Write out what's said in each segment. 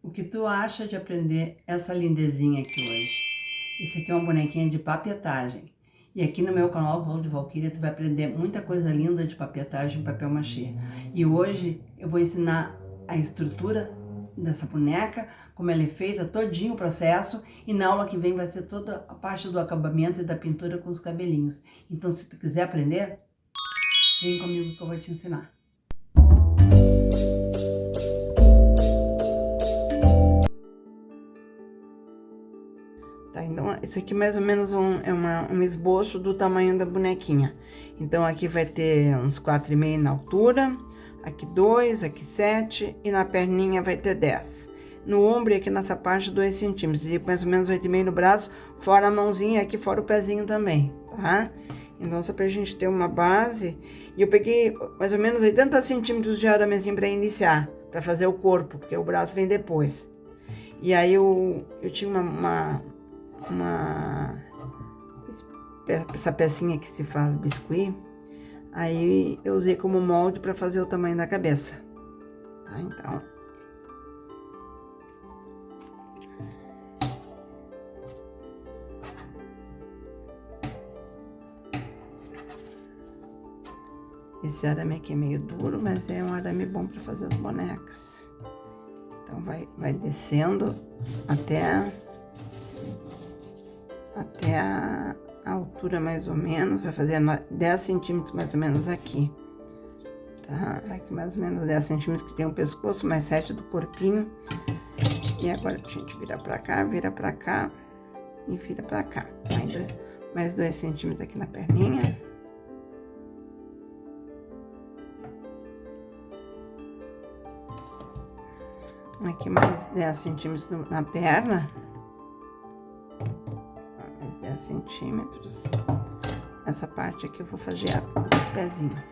O que tu acha de aprender essa lindezinha aqui hoje? Isso aqui é uma bonequinha de papietagem. E aqui no meu canal Voo de Valquíria tu vai aprender muita coisa linda de papietagem em papel machê. E hoje eu vou ensinar a estrutura dessa boneca, como ela é feita, todinho o processo. E na aula que vem vai ser toda a parte do acabamento e da pintura com os cabelinhos. Então se tu quiser aprender, vem comigo que eu vou te ensinar. Tá, então isso aqui mais ou menos é um esboço do tamanho da bonequinha. Então aqui vai ter uns 4,5 na altura, aqui 2, aqui 7 e na perninha vai ter 10. No ombro e aqui nessa parte 2 centímetros e mais ou menos 8,5 no braço, fora a mãozinha e aqui fora o pezinho também, tá? Então só pra gente ter uma base, e eu peguei mais ou menos 80 centímetros de aramezinho pra iniciar, pra fazer o corpo, porque o braço vem depois. E aí eu tinha essa pecinha que se faz biscuit, aí eu usei como molde para fazer o tamanho da cabeça, tá? Então, esse arame aqui é meio duro, mas é um arame bom para fazer as bonecas. Então vai descendo até a altura mais ou menos, vai fazer 10 centímetros mais ou menos aqui, tá? Aqui mais ou menos 10 centímetros que tem o pescoço, mais 7 do corpinho. E agora a gente vira pra cá e vira pra cá. Mais 2 centímetros aqui na perninha. Aqui mais 10 centímetros na perna. 10 centímetros. Essa parte aqui eu vou fazer o pezinho.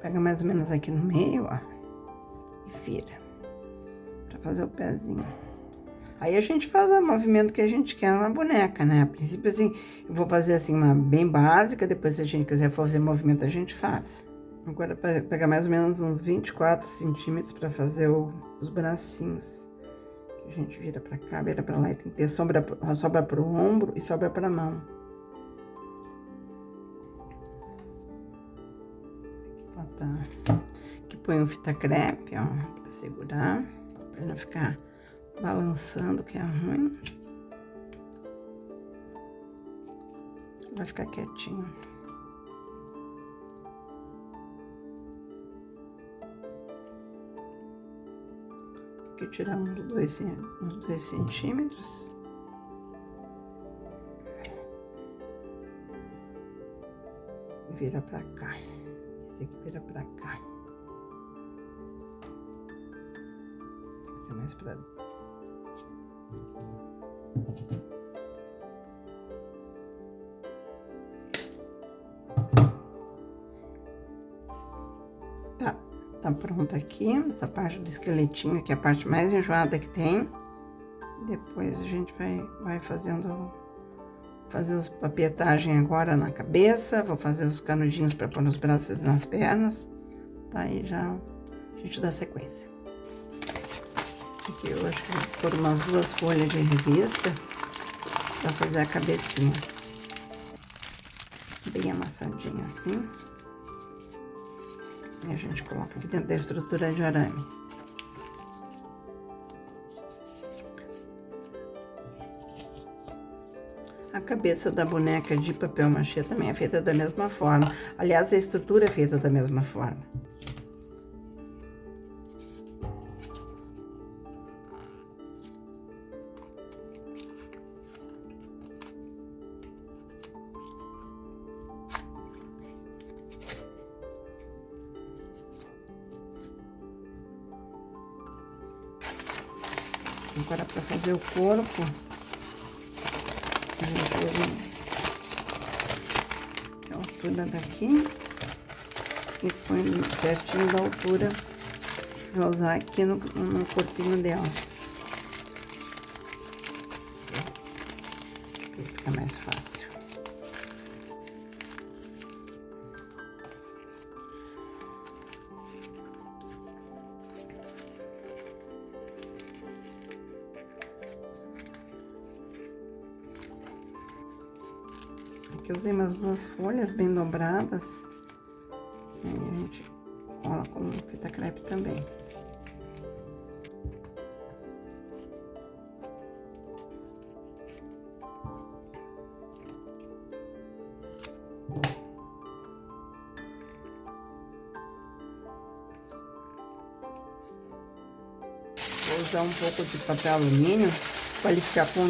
Pega mais ou menos aqui no meio, ó, e vira, pra fazer o pezinho. Aí a gente faz o movimento que a gente quer na boneca, né? A princípio, assim, eu vou fazer assim uma bem básica, depois se a gente quiser fazer movimento, a gente faz. Agora, pegar mais ou menos uns 24 centímetros para fazer os bracinhos. Que a gente vira para cá, vira para lá. E tem que ter sobra para o ombro e sobra para a mão. Aqui põe um fita crepe, ó, para segurar, para não ficar balançando, que é ruim. Vai ficar quietinho. Aqui tirar uns 2 centímetros. Vira pra cá. Esse aqui vira pra cá. Esse é mais pra... Tá pronto aqui, essa parte do esqueletinho, que é a parte mais enjoada que tem. Depois a gente vai fazendo as papietagens agora na cabeça. Vou fazer os canudinhos para pôr nos braços e nas pernas. Tá, aí já a gente dá sequência. Aqui eu acho que vou pôr umas 2 folhas de revista para fazer a cabecinha. Bem amassadinha assim. E a gente coloca aqui dentro da estrutura de arame. A cabeça da boneca de papel machê também é feita da mesma forma. Aliás, a estrutura é feita da mesma forma. Agora, para fazer o corpo, a gente usa a altura daqui e põe certinho da altura que vai usar aqui no corpinho dela. Aqui fica mais fácil. Aqui eu usei umas 2 folhas bem dobradas. E a gente cola com fita crepe também. Vou usar um pouco de papel alumínio para ele ficar com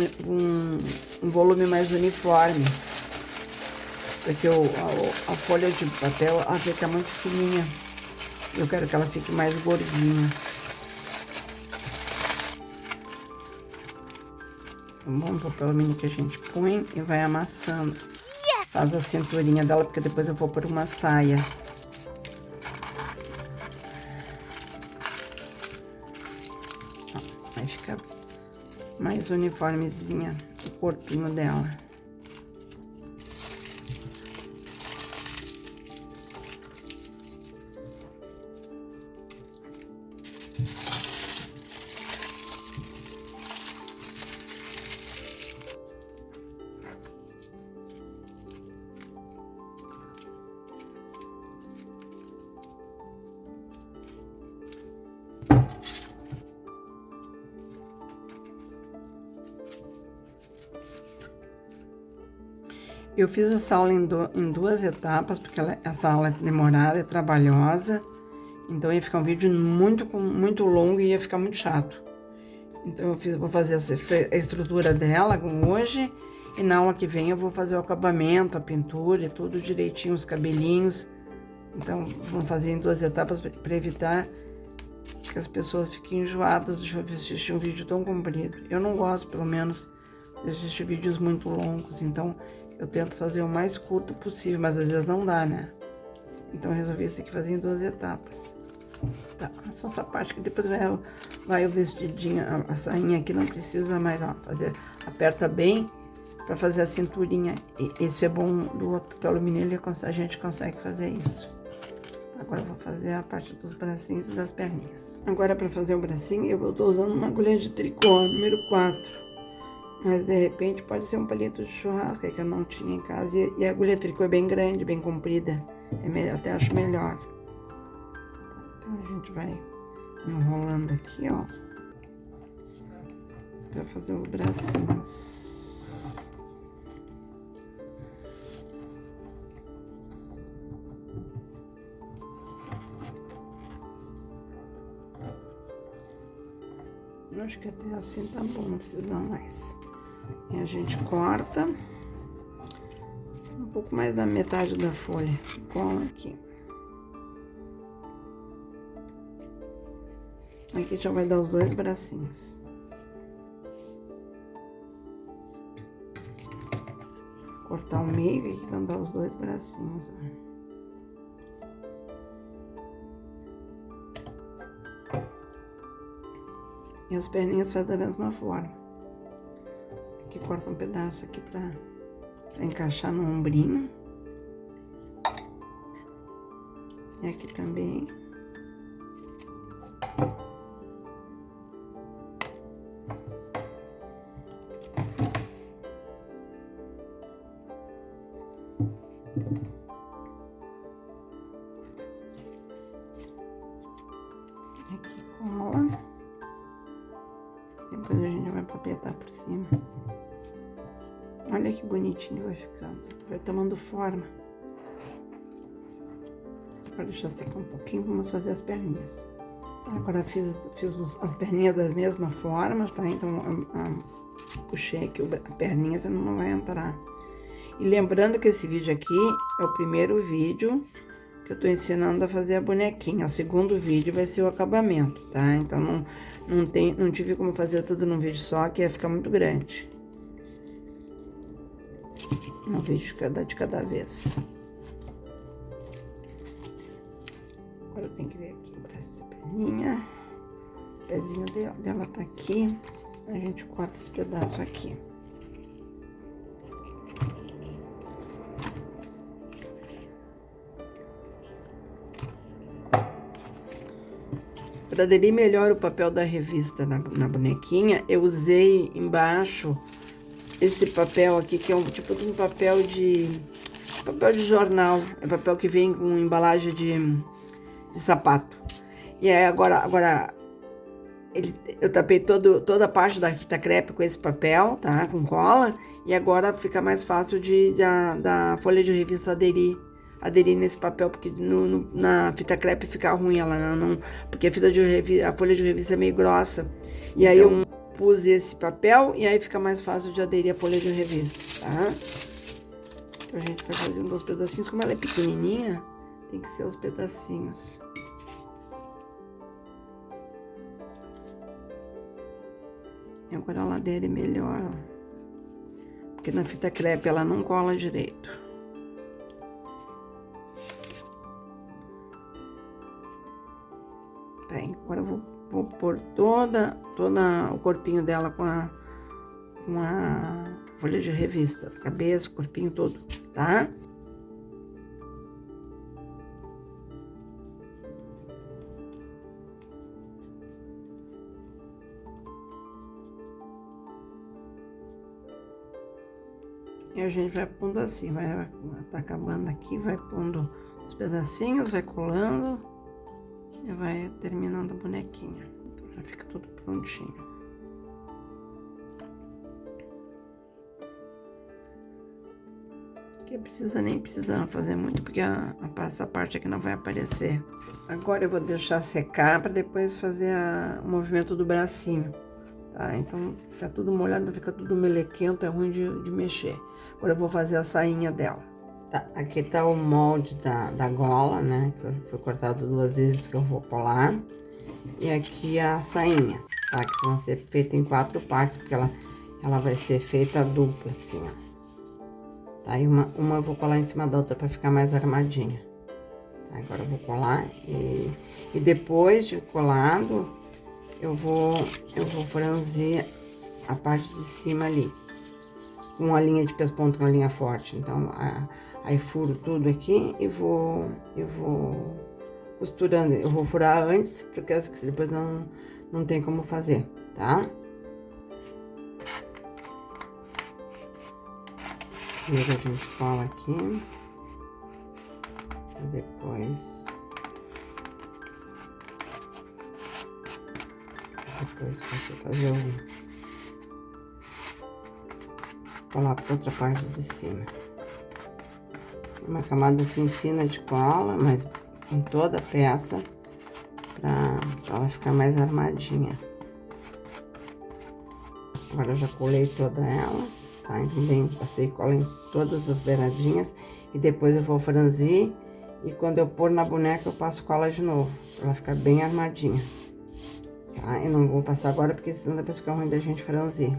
um volume mais uniforme. Porque a folha de papel ela fica muito fininha. Eu quero que ela fique mais gordinha. Um bom papel alumínio que a gente põe e vai amassando. Faz a cinturinha dela, porque depois eu vou pôr uma saia. Vai ficar mais uniformezinha o corpinho dela. Eu fiz essa aula em 2 etapas, porque essa aula é demorada, é trabalhosa. Então ia ficar um vídeo muito longo e ia ficar muito chato. Então vou fazer a estrutura dela hoje. E na aula que vem eu vou fazer o acabamento, a pintura e tudo direitinho, os cabelinhos. Então vamos fazer em 2 etapas para evitar que as pessoas fiquem enjoadas de assistir um vídeo tão comprido. Eu não gosto, pelo menos, de assistir vídeos muito longos. Então eu tento fazer o mais curto possível, mas às vezes não dá, né? Então eu resolvi isso aqui fazer em 2 etapas. Tá, só essa parte que depois vai o vestidinho, a sainha aqui não precisa mais, ó, fazer, aperta bem pra fazer a cinturinha. Esse é bom do papel alumínio, a gente consegue fazer isso. Agora eu vou fazer a parte dos bracinhos e das perninhas. Agora pra fazer o bracinho, eu tô usando uma agulha de tricô, número 4. Mas de repente pode ser um palito de churrasco que eu não tinha em casa. E a agulha de tricô é bem grande, bem comprida. É melhor, até acho melhor. Então a gente vai enrolando aqui, ó. Pra fazer os bracinhos. Eu acho que até assim tá bom, não precisa mais. E a gente corta um pouco mais da metade da folha, cola aqui. Aqui já vai dar os 2 bracinhos. Cortar o meio e aqui vão dar os 2 bracinhos, ó. E as perninhas faz da mesma forma. Aqui corta um pedaço aqui pra encaixar no ombrinho. E aqui também. Aqui cola. Depois a gente vai papetar por cima. Olha que bonitinho vai ficando. Vai tomando forma. Para deixar secar um pouquinho, vamos fazer as perninhas. Agora fiz as perninhas da mesma forma, tá? Então puxei aqui a perninha, senão não vai entrar. E lembrando que esse vídeo aqui é o primeiro vídeo que eu tô ensinando a fazer a bonequinha. O segundo vídeo vai ser o acabamento, tá? Então não tive como fazer tudo num vídeo só, que ia ficar muito grande. Um vídeo de cada vez. Agora tem que ver aqui essa perninha. O pezinho dela tá aqui. A gente corta esse pedaço aqui. Para aderir melhor o papel da revista na bonequinha, eu usei embaixo esse papel aqui, que é um tipo de um papel de jornal. É papel que vem com embalagem de sapato. E aí agora eu tapei toda a parte da fita crepe com esse papel, tá? Com cola. E agora fica mais fácil da folha de revista aderir nesse papel, porque na fita crepe fica ruim, ela não, porque a folha de revista é meio grossa. E aí eu pus esse papel e aí fica mais fácil de aderir a folha de revista, tá? Então a gente vai fazendo os pedacinhos, como ela é pequenininha, tem que ser os pedacinhos. E agora ela adere melhor, porque na fita crepe ela não cola direito. Bem, agora eu vou pôr toda o corpinho dela com a folha de revista, a cabeça, o corpinho todo, tá? E a gente vai pondo assim, tá acabando aqui, vai pondo os pedacinhos, vai colando e vai terminando a bonequinha. Então já fica tudo prontinho. Aqui nem precisa fazer muito, porque essa parte aqui não vai aparecer. Agora eu vou deixar secar para depois fazer o movimento do bracinho, tá? Então tá tudo molhado, fica tudo melequento, é ruim de mexer. Agora eu vou fazer a sainha dela. Tá, aqui tá o molde da gola, né? Que foi cortado 2 vezes, que eu vou colar. E aqui a sainha, tá? Que vão ser feitas em 4 partes, porque ela vai ser feita dupla, assim, ó. Tá? E uma eu vou colar em cima da outra pra ficar mais armadinha. Tá? Agora eu vou colar e depois de colado, eu vou franzir a parte de cima ali. Com a linha de pesponto, com a linha forte. Então, aí furo tudo aqui e vou costurando. Eu vou furar antes, porque depois não tem como fazer, tá? Primeiro a gente cola aqui. Depois posso fazer colar para outra parte de cima. Uma camada assim fina de cola, mas em toda a peça, pra ela ficar mais armadinha. Agora eu já colei toda ela, tá? Então bem, passei cola em todas as beiradinhas e depois eu vou franzir e quando eu pôr na boneca eu passo cola de novo, pra ela ficar bem armadinha. Tá? Eu não vou passar agora porque senão depois fica ruim da gente franzir.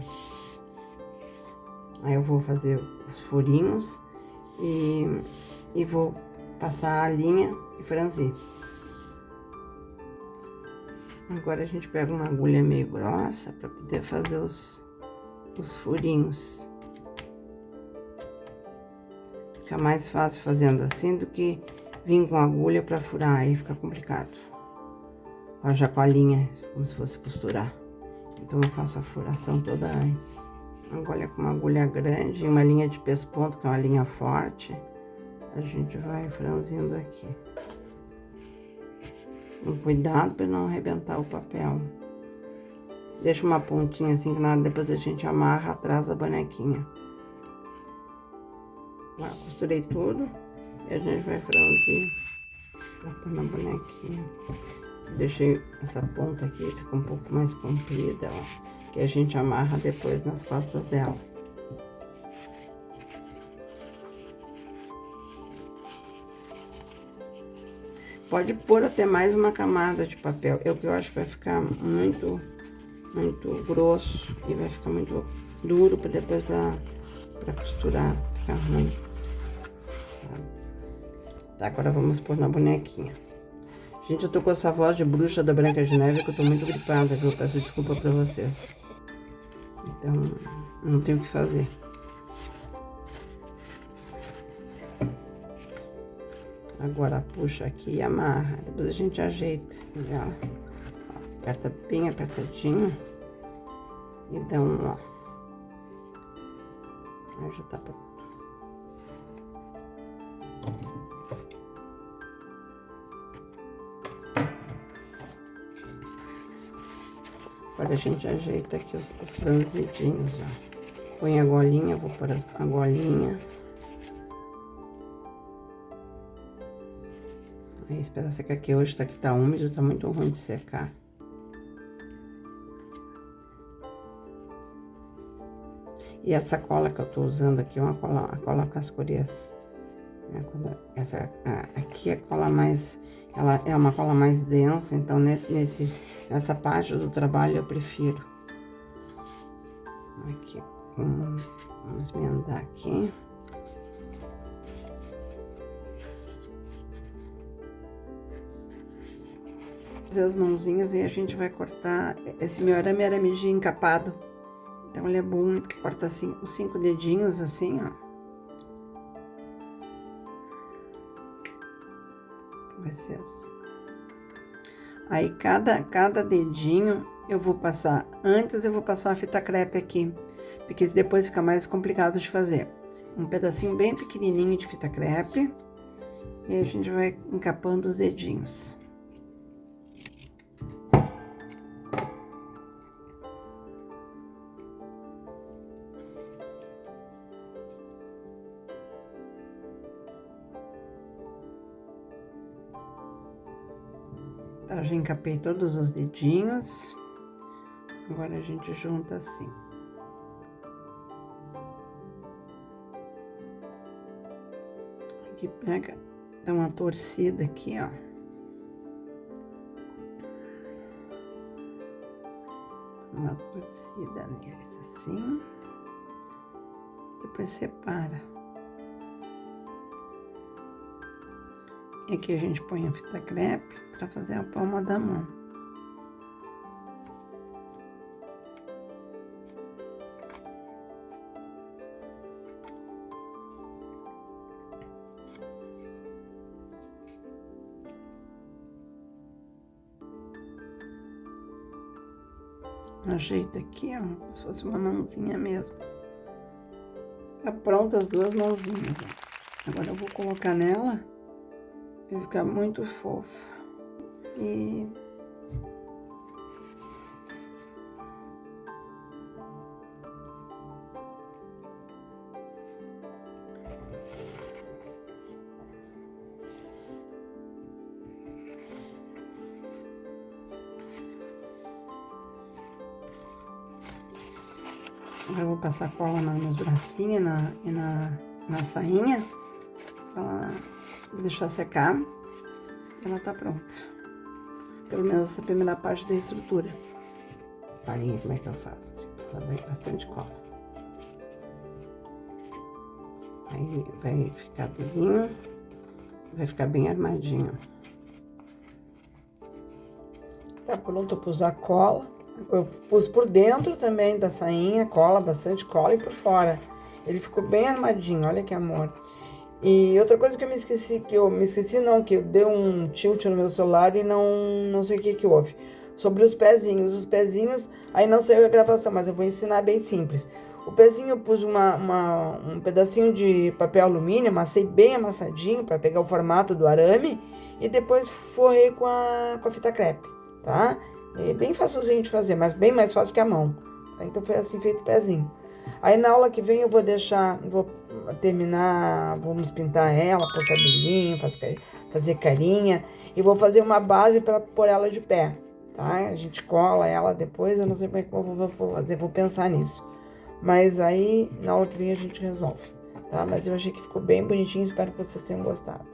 Aí eu vou fazer os furinhos e vou passar a linha e franzir. Agora a gente pega uma agulha meio grossa para poder fazer os furinhos. Fica mais fácil fazendo assim do que vir com a agulha para furar, aí fica complicado. Já com a linha, como se fosse costurar. Então eu faço a furação toda antes. Agora com uma agulha grande e uma linha de pesponto, que é uma linha forte, a gente vai franzindo aqui. Com cuidado para não arrebentar o papel. Deixa uma pontinha assim, que depois a gente amarra atrás da bonequinha. Agora, costurei tudo e a gente vai franzir pra pôr na bonequinha. Deixei essa ponta aqui, fica um pouco mais comprida, ó. Que a gente amarra depois nas costas dela. Pode pôr até mais uma camada de papel. Que eu acho que vai ficar muito grosso e vai ficar muito duro para depois para costurar, ficar ruim. Tá, agora vamos pôr na bonequinha. Gente, eu tô com essa voz de bruxa da Branca de Neve que eu tô muito gripada, viu? Peço desculpa pra vocês. Então, não tenho o que fazer. Agora, puxa aqui e amarra. Depois a gente ajeita. Ela. Aperta bem apertadinho. E dá um ó. Aí já tá pronto. Agora a gente ajeita aqui os franzidinhos, ó. Põe a golinha, vou pôr a golinha. Aí espera secar, que hoje tá, que tá úmido, tá muito ruim de secar. E essa cola que eu tô usando aqui é a cola Cascorias. Essa aqui é a cola mais, ela é uma cola mais densa, então nessa parte do trabalho eu prefiro. Aqui, vamos emendar aqui. Fazer as mãozinhas e a gente vai cortar. Esse meu arame é arame encapado, então ele é bom, corta assim os 5 dedinhos assim, ó. Vai ser assim. Aí cada dedinho eu vou passar, antes eu vou passar uma fita crepe aqui, porque depois fica mais complicado de fazer. Um pedacinho bem pequenininho de fita crepe e a gente vai encapando os dedinhos. Tá, já encapei todos os dedinhos. Agora a gente junta assim. Aqui pega, dá uma torcida aqui, ó. Uma torcida neles assim. Depois separa. E aqui a gente põe a fita crepe para fazer a palma da mão. Ajeita aqui, ó, como se fosse uma mãozinha mesmo. Tá pronta as duas mãozinhas, ó. Agora eu vou colocar nela. Vai ficar muito fofa. E agora eu vou passar cola nos bracinhos e na sainha. Vou deixar secar. Ela tá pronta. Pelo menos essa primeira parte da estrutura. Palhinha, como é que eu faço? Assim, vou bastante cola. Aí vai ficar durinho. Vai ficar bem armadinho. Tá pronto para usar cola. Eu pus por dentro também da sainha cola, bastante cola, e por fora. Ele ficou bem armadinho, olha que amor. E outra coisa que eu me esqueci não, que eu dei um tilt no meu celular e não sei o que houve. Sobre os pezinhos. Aí não saiu a gravação, mas eu vou ensinar bem simples. O pezinho eu pus um pedacinho de papel alumínio, amassei bem amassadinho para pegar o formato do arame e depois forrei com a fita crepe, tá? É bem facilzinho de fazer, mas bem mais fácil que a mão. Então foi assim feito o pezinho. Aí na aula que vem eu vou terminar, vamos pintar ela, pôr cabelinho, fazer carinha. E vou fazer uma base para pôr ela de pé, tá? A gente cola ela depois, eu não sei como é que eu vou fazer, vou pensar nisso. Mas aí na aula que vem a gente resolve, tá? Mas eu achei que ficou bem bonitinho, espero que vocês tenham gostado.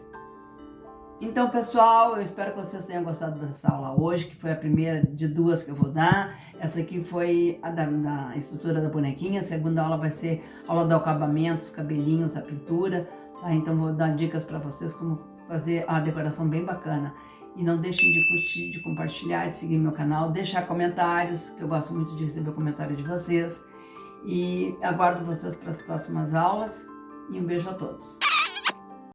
Então, pessoal, eu espero que vocês tenham gostado dessa aula hoje, que foi a primeira de 2 que eu vou dar. Essa aqui foi a da estrutura da bonequinha. A segunda aula vai ser a aula do acabamento, os cabelinhos, a pintura, tá? Então, vou dar dicas para vocês como fazer a decoração bem bacana. E não deixem de curtir, de compartilhar, de seguir meu canal, deixar comentários, que eu gosto muito de receber o comentário de vocês. E aguardo vocês para as próximas aulas. E um beijo a todos.